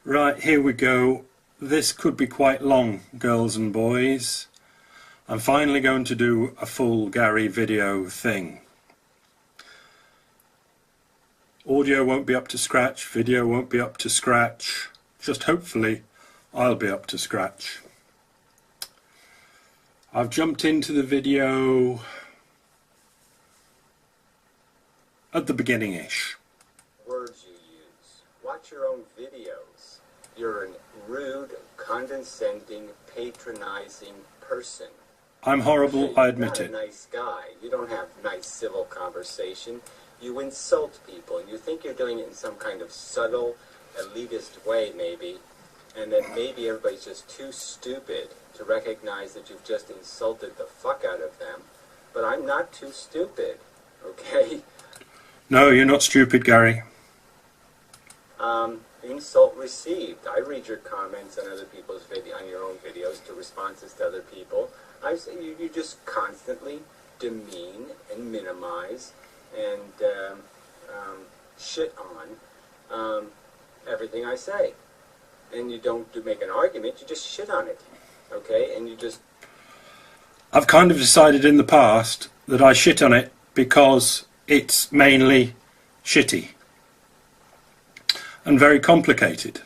Right, here we go. This could be quite long, girls and boys. I'm finally going to do a full Gary video thing. Audio won't be up to scratch, video won't be up to scratch. Just hopefully I'll be up to scratch. I've jumped into the video at the beginning-ish. Words you use. Watch your own videos. You're a rude, condescending, patronizing person. I'm horrible, I admit it. You're not a nice guy. You don't have nice civil conversation. You insult people, and you think you're doing it in some kind of subtle, elitist way, maybe, and that maybe everybody's just too stupid to recognize that you've just insulted the fuck out of them. But I'm not too stupid, okay? No, you're not stupid, Gary. Insult received. I read your comments on other people's on your own videos to responses to other people. I say you just constantly demean and minimize and shit on everything I say. And you don't make an argument, you just shit on it. Okay? And you just... I've kind of decided in the past that I shit on it because it's mainly shitty and very complicated.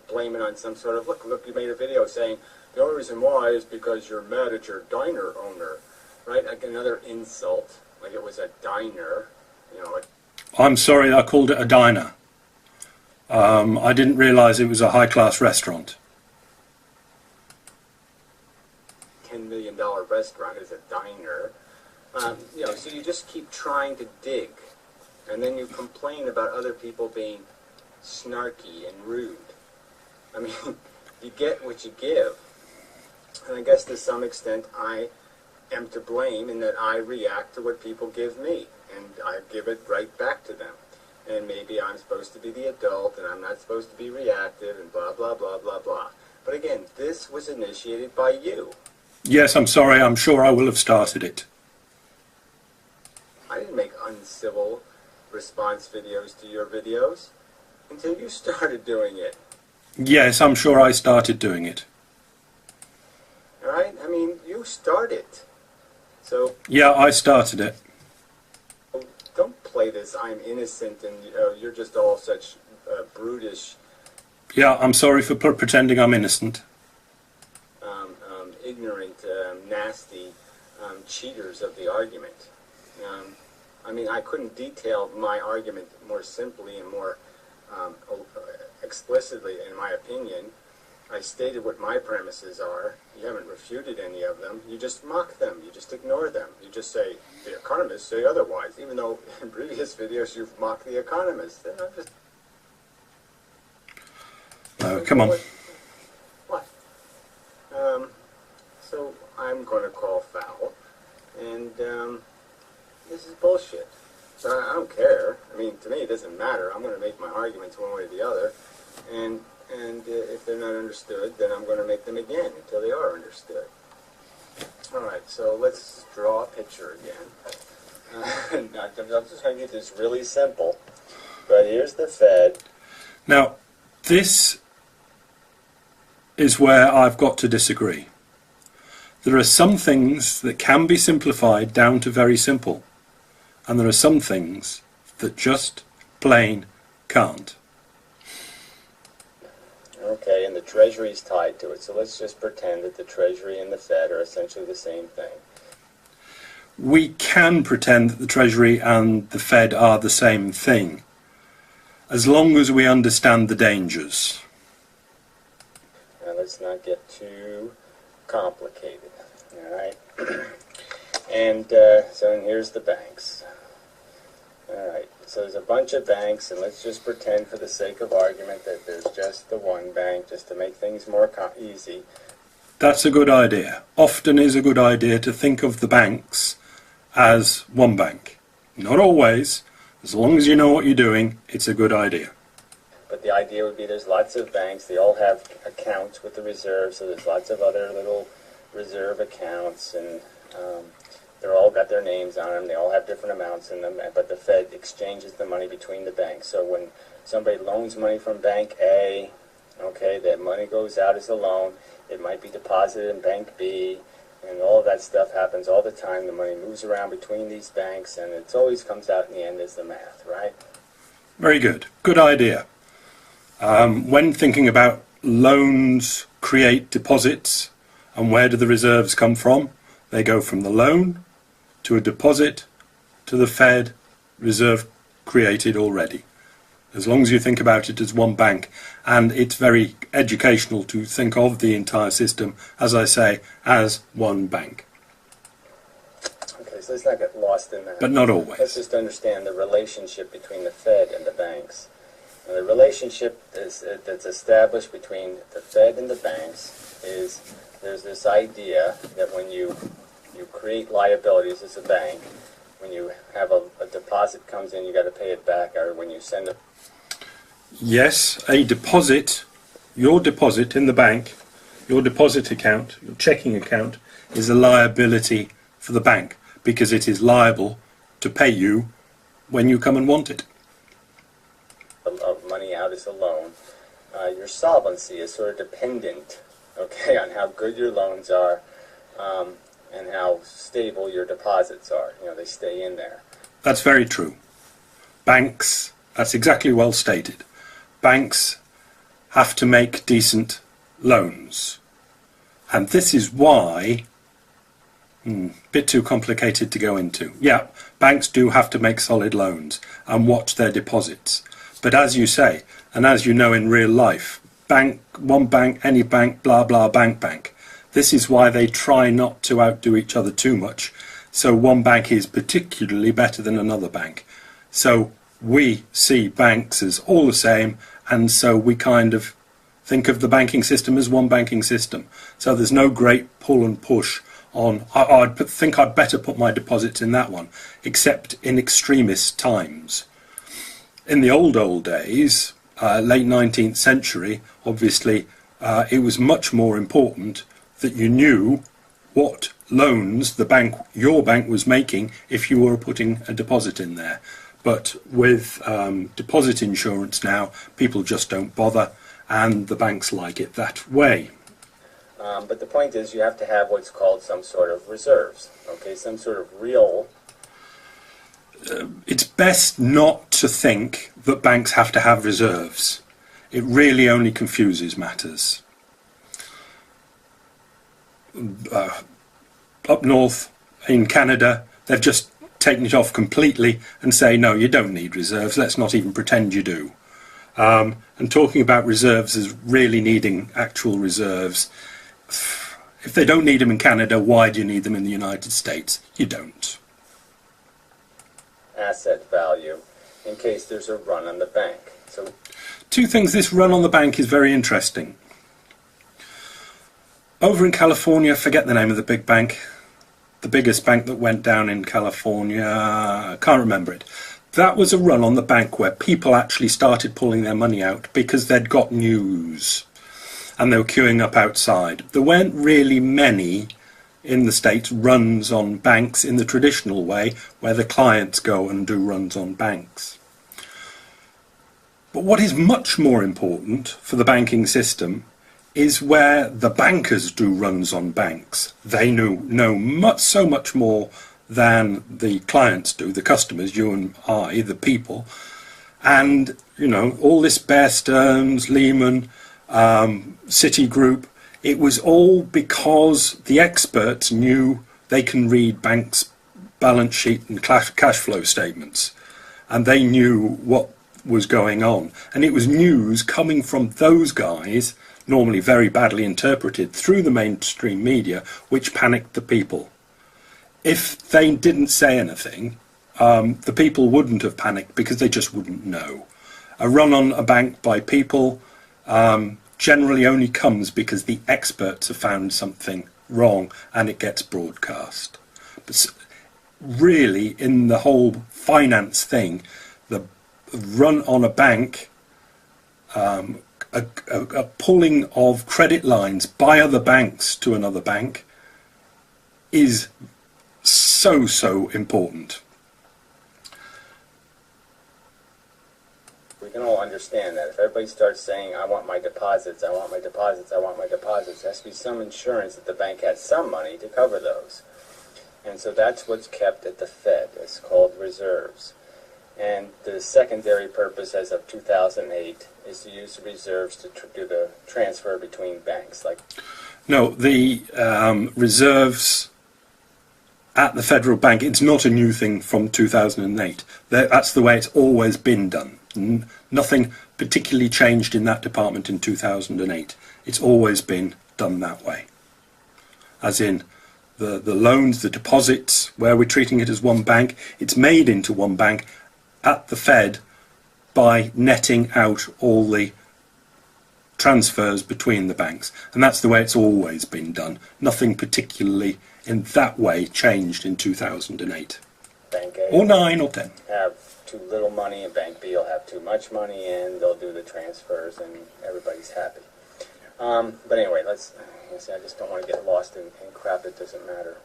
Blame it on some sort of, look, you made a video saying the only reason why is because you're mad at your diner owner, right? Like another insult, like it was a diner, you know. I'm sorry I called it a diner. I didn't realise it was a high-class restaurant. $10 million restaurant is a diner. You know, so you just keep trying to dig. And then you complain about other people being snarky and rude. I mean, you get what you give. And I guess to some extent I am to blame in that I react to what people give me. And I give it right back to them. And maybe I'm supposed to be the adult and I'm not supposed to be reactive and blah, blah, blah, blah, blah. But again, this was initiated by you. Yes, I'm sorry. I'm sure I will have started it. I didn't make uncivil response videos to your videos until you started doing it. Yes, I'm sure I started doing it. Alright? I mean, you started. So... Yeah, I started it. Don't play this I'm innocent and you're just all such brutish... Yeah, I'm sorry for pretending I'm innocent. Ignorant, nasty cheaters of the argument. I mean, I couldn't detail my argument more simply and more explicitly, in my opinion. I stated what my premises are. You haven't refuted any of them. You just mock them. You just ignore them. You just say, the economists say otherwise, even though in previous videos you've mocked the economists. They're not just... Come on. What? So I'm going to call foul. And this is bullshit. So I don't care. I mean, to me it doesn't matter. I'm going to make my arguments one way or the other. And if they're not understood, then I'm going to make them again until they are understood. Alright, so let's draw a picture again. I'm just going to get this really simple. But here's the Fed. Now, this is where I've got to disagree. There are some things that can be simplified down to very simple. And there are some things that just plain can't. Okay, and the Treasury is tied to it, so let's just pretend that the Treasury and the Fed are essentially the same thing. We can pretend that the Treasury and the Fed are the same thing, as long as we understand the dangers. Now let's not get too complicated, alright? And so here's the banks. Alright, so there's a bunch of banks, and let's just pretend for the sake of argument that there's just the one bank, just to make things more easy. That's a good idea. Often is a good idea to think of the banks as one bank. Not always. As long as you know what you're doing, it's a good idea. But the idea would be there's lots of banks, they all have accounts with the reserve, so there's lots of other little reserve accounts, and They're all got their names on them. They all have different amounts in them, but the Fed exchanges the money between the banks. So when somebody loans money from Bank A, okay, that money goes out as a loan. It might be deposited in Bank B, and all of that stuff happens all the time. The money moves around between these banks, and it always comes out in the end as the math, right? Very good. Good idea. When thinking about loans create deposits, and where do the reserves come from? They go from the loan to a deposit to the Fed reserve created already. As long as you think about it as one bank, and it's very educational to think of the entire system, as I say, as one bank. Okay, so let's not get lost in that. But not always. Let's just understand the relationship between the Fed and the banks. And the relationship that's established between the Fed and the banks is there's this idea that when you create liabilities as a bank, when you have a deposit comes in, you got to pay it back, or when you send a... Yes, a deposit, your deposit in the bank, your deposit account, your checking account, is a liability for the bank because it is liable to pay you when you come and want it. Of money out as a loan. Your solvency is sort of dependent, okay, on how good your loans are and how stable your deposits are. You know, they stay in there. That's very true. Banks, that's exactly well stated. Banks have to make decent loans. And this is why, bit too complicated to go into. Yeah, banks do have to make solid loans and watch their deposits. But as you say, and as you know in real life, bank, one bank, any bank, blah, blah, bank. This is why they try not to outdo each other too much. So one bank is particularly better than another bank. So we see banks as all the same, and so we kind of think of the banking system as one banking system. So there's no great pull and push on, I think I'd better put my deposits in that one, except in extremist times. In the old days, late 19th century, obviously, it was much more important that you knew what loans your bank was making if you were putting a deposit in there. But with deposit insurance now, people just don't bother, and the banks like it that way. But the point is, you have to have what's called some sort of reserves, okay, some sort of real... It's best not to think that banks have to have reserves. It really only confuses matters. Up north in Canada, they've just taken it off completely and say, no, you don't need reserves, let's not even pretend you do. And talking about reserves as really needing actual reserves, if they don't need them in Canada, why do you need them in the United States? You don't. Asset value in case there's a run on the bank. So, two things. This run on the bank is very interesting. Over in California, forget the name of the big bank, the biggest bank that went down in California, I can't remember it. That was a run on the bank where people actually started pulling their money out because they'd got news and they were queuing up outside. There weren't really many in the States runs on banks in the traditional way where the clients go and do runs on banks. But what is much more important for the banking system is where the bankers do runs on banks. They know so much more than the clients do, the customers, you and I, the people. And, you know, all this Bear Stearns, Lehman, Citigroup, it was all because the experts knew they can read banks' balance sheet and cash flow statements, and they knew what was going on. And it was news coming from those guys, normally very badly interpreted through the mainstream media, which panicked the people. If they didn't say anything, the people wouldn't have panicked because they just wouldn't know. A run on a bank by people generally only comes because the experts have found something wrong and it gets broadcast. But really, in the whole finance thing, the run on a bank, a pulling of credit lines by other banks to another bank is so important. We can all understand that. If everybody starts saying, I want my deposits, I want my deposits, I want my deposits, there has to be some insurance that the bank has some money to cover those. And so that's what's kept at the Fed. It's called reserves. And the secondary purpose as of 2008 is to use the reserves to do the transfer between banks. No, the reserves at the Federal Bank, it's not a new thing from 2008. That's the way it's always been done. Nothing particularly changed in that department in 2008. It's always been done that way. As in, the loans, the deposits, where we're treating it as one bank, it's made into one bank at the Fed by netting out all the transfers between the banks. And that's the way it's always been done. Nothing particularly in that way changed in 2008. Bank A or 9 or 10. have too little money, and Bank B will have too much money, and they'll do the transfers, and everybody's happy. But anyway, I just don't want to get lost in crap that doesn't matter.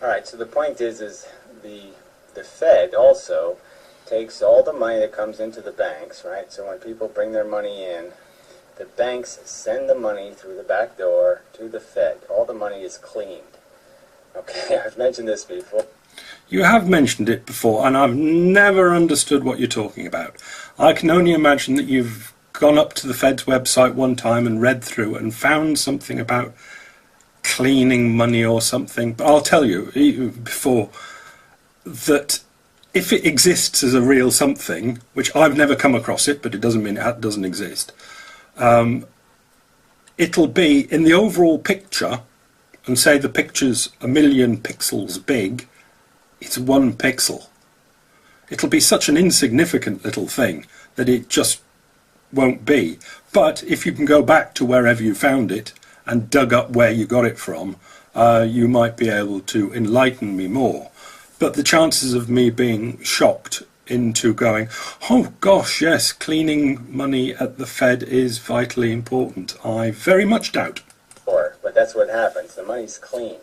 All right, so the point is the Fed also takes all the money that comes into the banks, right? So when people bring their money in, the banks send the money through the back door to the Fed. All the money is cleaned. Okay, I've mentioned this before. You have mentioned it before, and I've never understood what you're talking about. I can only imagine that you've gone up to the Fed's website one time and read through and found something about cleaning money or something. But I'll tell you before that if it exists as a real something, which I've never come across it, but it doesn't mean it doesn't exist, it'll be in the overall picture, and say the picture's 1,000,000 pixels big, it's 1 pixel. It'll be such an insignificant little thing that it just won't be. But if you can go back to wherever you found it and dug up where you got it from, you might be able to enlighten me more. But the chances of me being shocked into going, oh gosh, yes, cleaning money at the Fed is vitally important, I very much doubt. But that's what happens. The money's cleaned.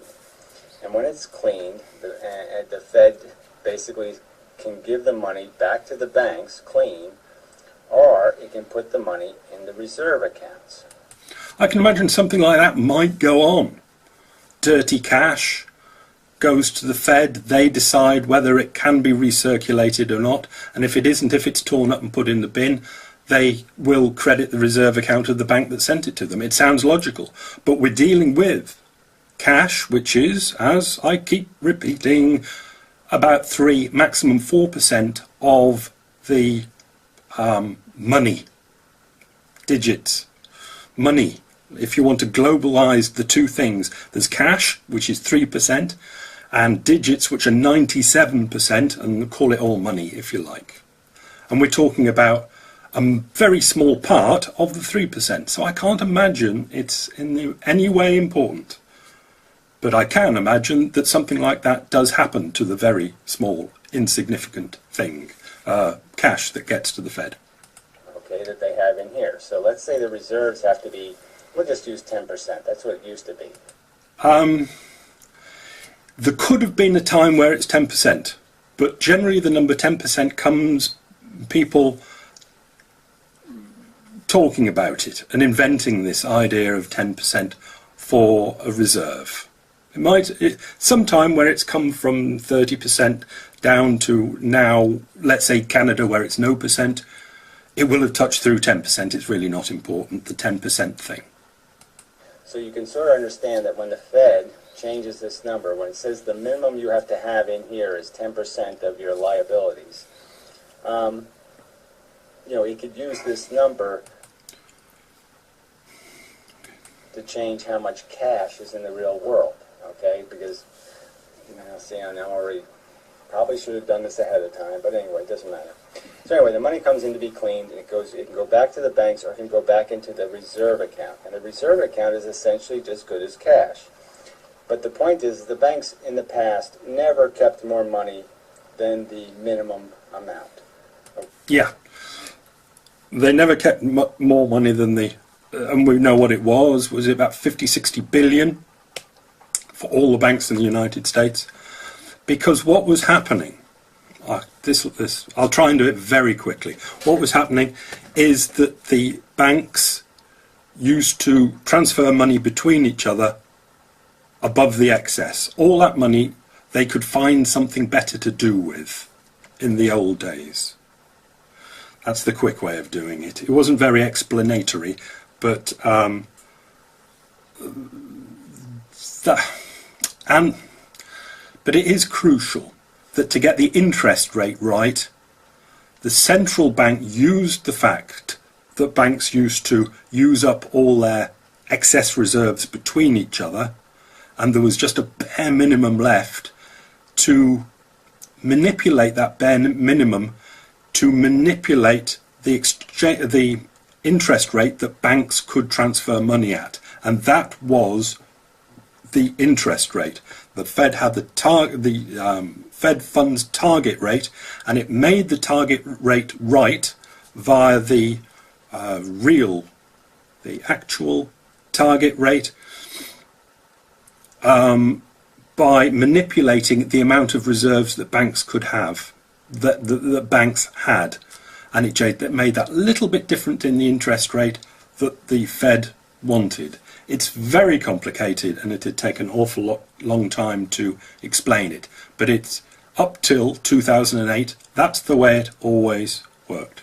And when it's cleaned, the Fed basically can give the money back to the banks clean, or it can put the money in the reserve accounts. I can imagine something like that might go on. Dirty cash goes to the Fed, they decide whether it can be recirculated or not, and if it isn't, if it's torn up and put in the bin, they will credit the reserve account of the bank that sent it to them. It sounds logical, but we're dealing with cash, which is, as I keep repeating, about 3, maximum 4% of the money, digits, money. If you want to globalize the two things, there's cash, which is 3%, and digits, which are 97%, and call it all money, if you like. And we're talking about a very small part of the 3%, so I can't imagine it's in any way important. But I can imagine that something like that does happen to the very small, insignificant thing, cash that gets to the Fed. Okay, that they have in here. So let's say the reserves have to be, we'll just use 10%. That's what it used to be. There could have been a time where it's 10%, but generally the number 10% comes people talking about it and inventing this idea of 10% for a reserve. It might sometime where it's come from 30% down to now, let's say Canada, where it's no percent, it will have touched through 10%. It's really not important, the 10% thing. So you can sort of understand that when the Fed changes this number, when it says the minimum you have to have in here is 10% of your liabilities, he could use this number to change how much cash is in the real world, okay? Because, I'm already, probably should have done this ahead of time, but anyway, it doesn't matter. So anyway, the money comes in to be cleaned, and it can go back to the banks, or it can go back into the reserve account. And the reserve account is essentially just good as cash. But the point is, the banks in the past never kept more money than the minimum amount. Yeah. They never kept more money than and we know what it was. Was it about 50, 60 billion for all the banks in the United States, because what was happening, I'll try and do it very quickly. What was happening is that the banks used to transfer money between each other above the excess. All that money they could find something better to do with in the old days. That's the quick way of doing it. It wasn't very explanatory, but but it is crucial that to get the interest rate right, the central bank used the fact that banks used to use up all their excess reserves between each other, and there was just a bare minimum left, to manipulate that bare minimum to manipulate the interest rate that banks could transfer money at. And that was the interest rate. The Fed had the Fed funds target rate, and it made the target rate right via the actual target rate, by manipulating the amount of reserves that banks could have, that banks had. And it made that little bit different in the interest rate that the Fed wanted. It's very complicated, and it would take an awful long time to explain it. But it's up till 2008, that's the way it always worked.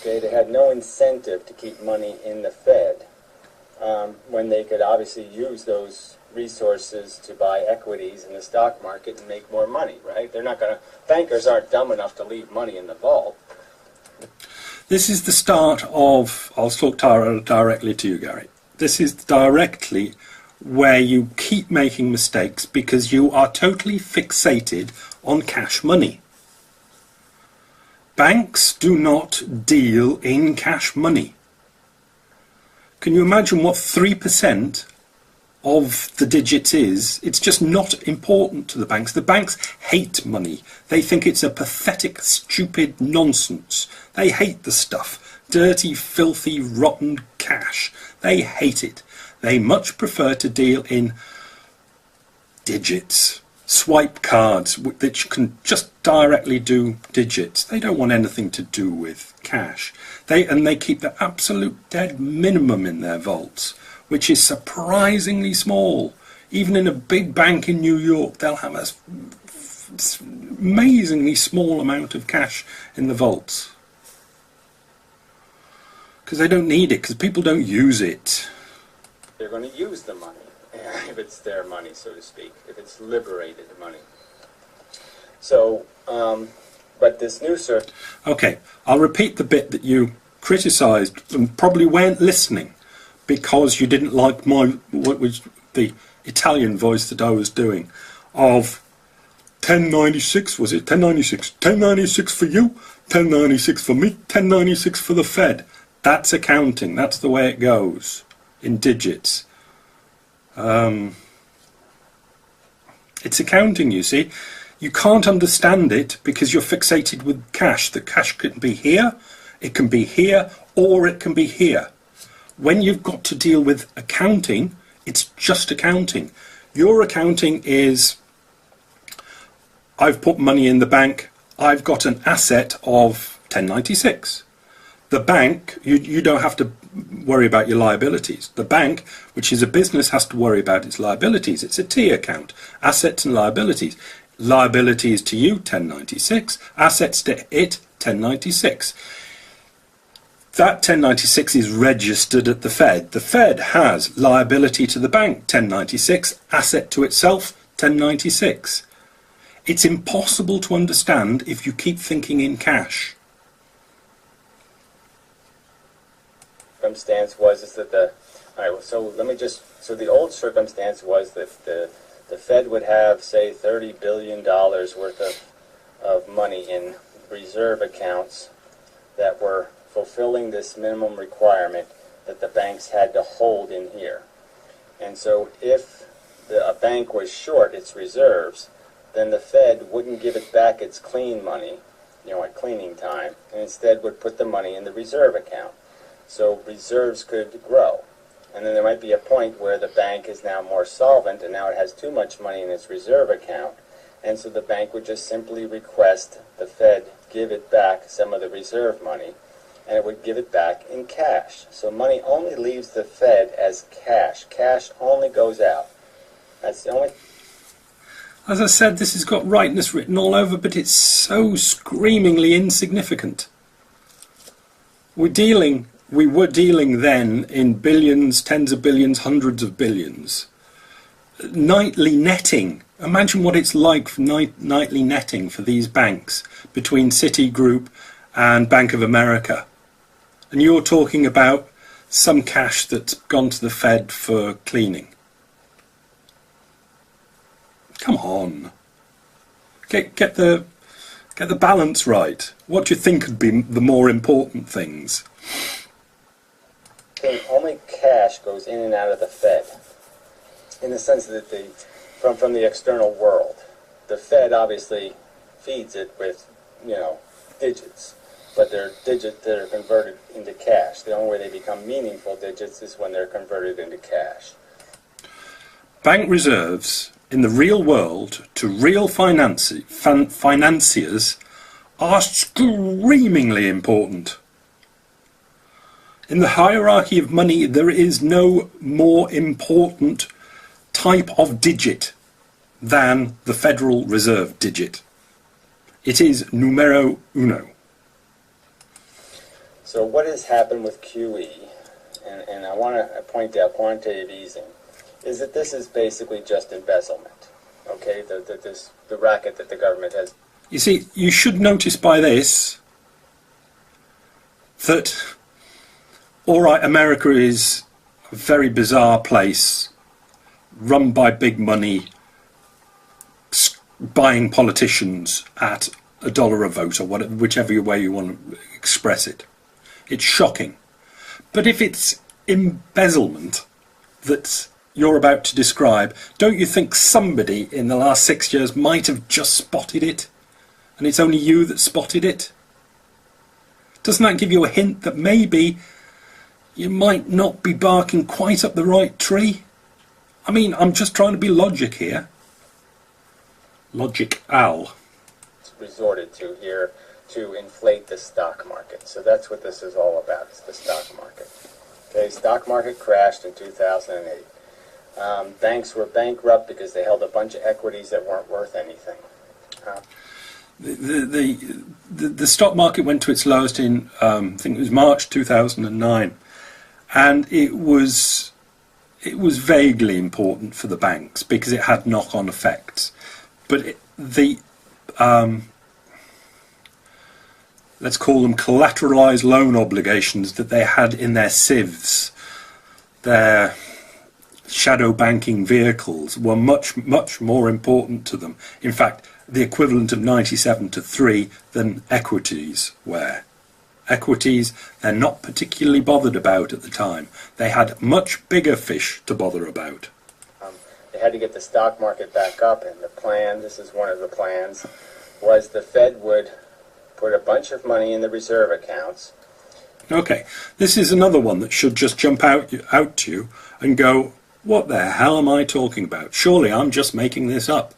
Okay, they had no incentive to keep money in the Fed when they could obviously use those resources to buy equities in the stock market and make more money, right? They're not going to, bankers aren't dumb enough to leave money in the vault. This is the start of, I'll talk directly to you, Gary. This is directly where you keep making mistakes because you are totally fixated on cash money. Banks do not deal in cash money. Can you imagine what 3% of the digits is? It's just not important to the banks. The banks hate money. They think it's a pathetic, stupid nonsense. They hate the stuff. Dirty, filthy, rotten cash. They hate it. They much prefer to deal in digits, swipe cards, which can just directly do digits. They don't want anything to do with cash. They keep the absolute dead minimum in their vaults, which is surprisingly small. Even in a big bank in New York, they'll have an amazingly small amount of cash in the vaults. Because they don't need it, because people don't use it. They're going to use the money, if it's their money, so to speak, if it's liberated money. So, but this new Okay, I'll repeat the bit that you criticised and probably weren't listening because you didn't like what was the Italian voice that I was doing of 1096, was it? 1096. 1096 for you, 1096 for me, 1096 for the Fed. That's accounting. That's the way it goes in digits. It's accounting, you see. You can't understand it because you're fixated with cash. The cash can be here, it can be here, or it can be here. When you've got to deal with accounting, it's just accounting. Your accounting is, I've put money in the bank, I've got an asset of 1096. The bank, you don't have to worry about your liabilities. The bank, which is a business, has to worry about its liabilities. It's a T account, assets and liabilities. Liabilities to you, 1096. Assets to it, 1096. That 1096 is registered at the Fed. The Fed has liability to the bank, 1096. Asset to itself, 1096. It's impossible to understand if you keep thinking in cash. Circumstance was is that so the old circumstance was that the Fed would have, say, $30 billion worth of money in reserve accounts that were fulfilling this minimum requirement that the banks had to hold in here. And so if a bank was short its reserves, then the Fed wouldn't give it back its clean money, at cleaning time, and instead would put the money in the reserve account. So reserves could grow. And then there might be a point where the bank is now more solvent and now it has too much money in its reserve account. And so the bank would just simply request the Fed give it back some of the reserve money, and it would give it back in cash. So money only leaves the Fed as cash. Cash only goes out. That's the only... As I said, this has got rightness written all over, but it's so screamingly insignificant. We were dealing then in billions, tens of billions, hundreds of billions. Nightly netting. Imagine what it's like for nightly netting for these banks between Citigroup and Bank of America. And you're talking about some cash that's gone to the Fed for cleaning. Come on. Get the balance right. What do you think would be the more important things? Only cash goes in and out of the Fed, in the sense that from the external world. The Fed obviously feeds it with, digits, but they're digits that are converted into cash. The only way they become meaningful digits is when they're converted into cash. Bank reserves in the real world to real financiers are screamingly important. In the hierarchy of money, there is no more important type of digit than the Federal Reserve digit. It is numero uno. So what has happened with QE, and I want to point out quantitative easing, is that this is basically just embezzlement, okay? The racket that the government has. You see, you should notice by this that, all right, America is a very bizarre place, run by big money, buying politicians at $1 a vote, or whatever, whichever way you want to express it. It's shocking. But if it's embezzlement that you're about to describe, don't you think somebody in the last 6 years might have just spotted it? And it's only you that spotted it? Doesn't that give you a hint that maybe you might not be barking quite up the right tree? I mean, I'm just trying to be logic here. Logic Al. Resorted to here to inflate the stock market. So that's what this is all about, is the stock market. Okay, stock market crashed in 2008. Banks were bankrupt because they held a bunch of equities that weren't worth anything. The stock market went to its lowest in, I think it was March 2009, and it was vaguely important for the banks because it had knock-on effects. But let's call them collateralized loan obligations that they had in their SIVs, their shadow banking vehicles, were much, much more important to them. In fact, the equivalent of 97 to 3 than equities were. Equities, they're not particularly bothered about at the time. They had much bigger fish to bother about. They had to get the stock market back up, and the plan, this is one of the plans, was the Fed would put a bunch of money in the reserve accounts. Okay, this is another one that should just jump out to you and go, what the hell am I talking about? Surely I'm just making this up.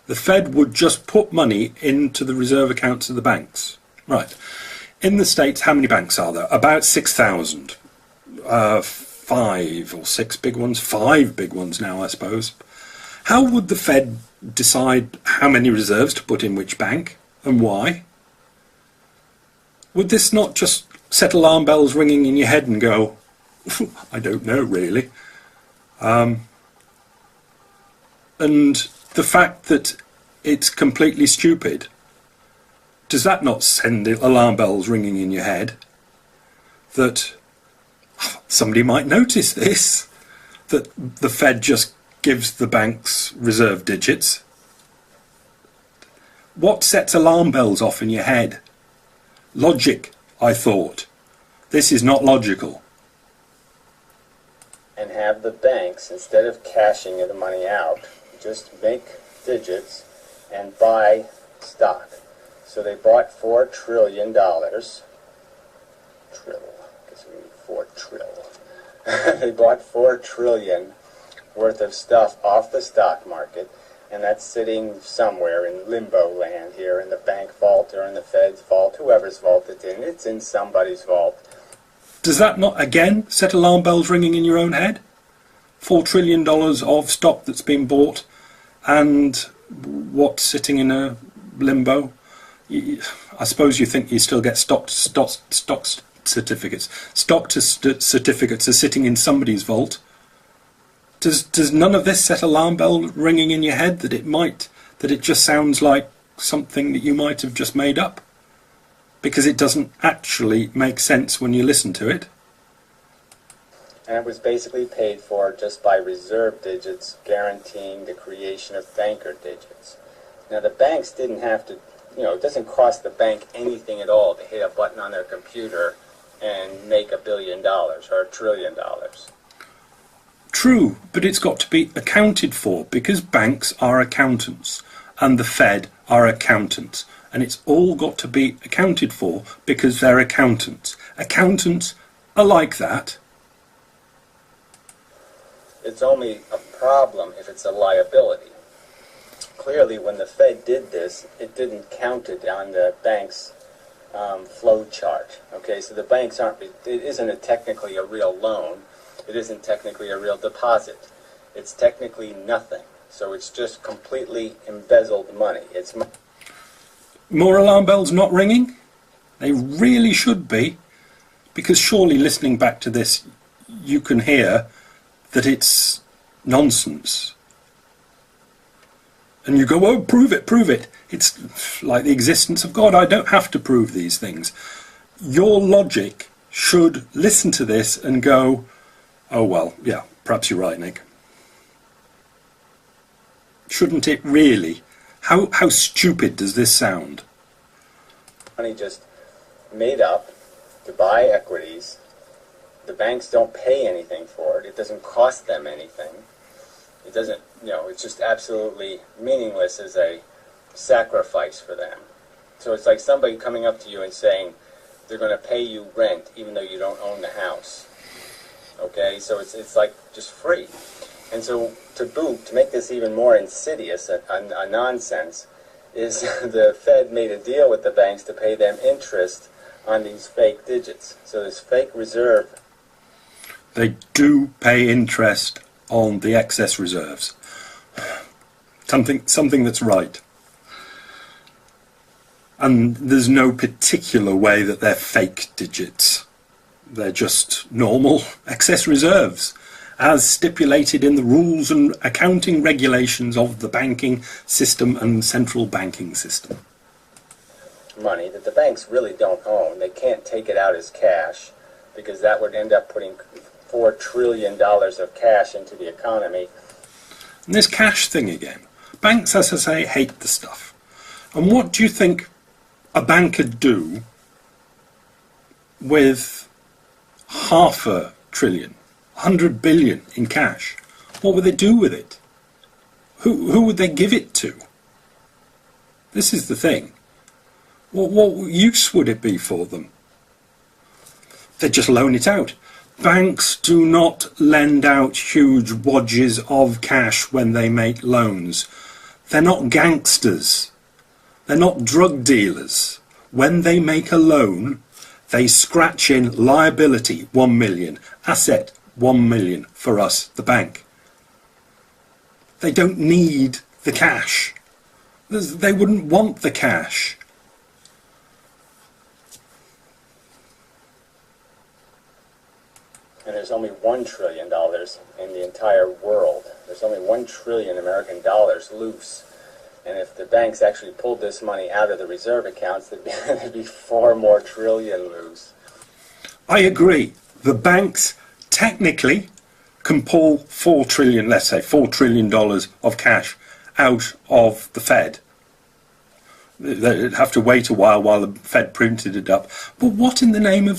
The Fed would just put money into the reserve accounts of the banks. Right. In the States, how many banks are there? About 6,000. 5 or 6 big ones. 5 big ones now, I suppose. How would the Fed decide how many reserves to put in which bank and why? Would this not just set alarm bells ringing in your head and go, I don't know really? And the fact that it's completely stupid, does that not send alarm bells ringing in your head that somebody might notice this, that the Fed just gives the banks reserve digits? What sets alarm bells off in your head? Logic, I thought. This is not logical. And have the banks, instead of cashing the money out, just make digits and buy stock. So they bought $4 trillion. Trill, because we need 4 trill. They bought $4 trillion worth of stuff off the stock market, and that's sitting somewhere in limbo land here, in the bank vault or in the Fed's vault, whoever's vault it's in. It's in somebody's vault. Does that not again set alarm bells ringing in your own head? $4 trillion of stock that's been bought, and what's sitting in a limbo? I suppose you think you still get stock certificates. Certificates are sitting in somebody's vault. Does none of this set alarm bell ringing in your head that it just sounds like something that you might have just made up? Because it doesn't actually make sense when you listen to it. And it was basically paid for just by reserve digits guaranteeing the creation of banker digits. Now the banks didn't have to, it doesn't cost the bank anything at all to hit a button on their computer and make $1 billion or $1 trillion. True, but it's got to be accounted for, because banks are accountants and the Fed are accountants, and it's all got to be accounted for because they're accountants. Accountants are like that. It's only a problem if it's a liability. Clearly, when the Fed did this, it didn't count it on the bank's flow chart. Okay, so the banks it isn't technically a real loan. It isn't technically a real deposit. It's technically nothing. So it's just completely embezzled money. It's more alarm bells not ringing? They really should be, because surely listening back to this, you can hear that it's nonsense. And you go, oh, prove it, prove it. It's like the existence of God. I don't have to prove these things. Your logic should listen to this and go, oh, well, yeah, perhaps you're right, Nick. Shouldn't it really? How stupid does this sound? Money just made up to buy equities. The banks don't pay anything for it. It doesn't cost them anything. It doesn't, it's just absolutely meaningless as a sacrifice for them. So it's like somebody coming up to you and saying they're going to pay you rent even though you don't own the house. Okay, so it's like just free. And so to boot, to make this even more insidious, a nonsense, is the Fed made a deal with the banks to pay them interest on these fake digits. So this fake reserve. They do pay interest on the excess reserves. Something that's right. And there's no particular way that they're fake digits. They're just normal excess reserves, as stipulated in the rules and accounting regulations of the banking system and central banking system. Money that the banks really don't own. They can't take it out as cash, because that would end up putting $4 trillion of cash into the economy. And this cash thing again. Banks, as I say, hate the stuff. And what do you think a bank could do with $500 billion, 100 billion in cash? What would they do with it? Who would they give it to? This is the thing. What use would it be for them? They'd just loan it out. Banks do not lend out huge wadges of cash when they make loans. They're not gangsters. They're not drug dealers. When they make a loan, they scratch in liability 1 million, asset 1 million for us, the bank. They don't need the cash. They wouldn't want the cash. And there's only $1 trillion in the entire world. There's only 1 trillion American dollars loose. And if the banks actually pulled this money out of the reserve accounts, there'd be 4 more trillion loose. I agree. The banks technically can pull 4 trillion, let's say $4 trillion of cash out of the Fed. They'd have to wait a while the Fed printed it up. But what in the name of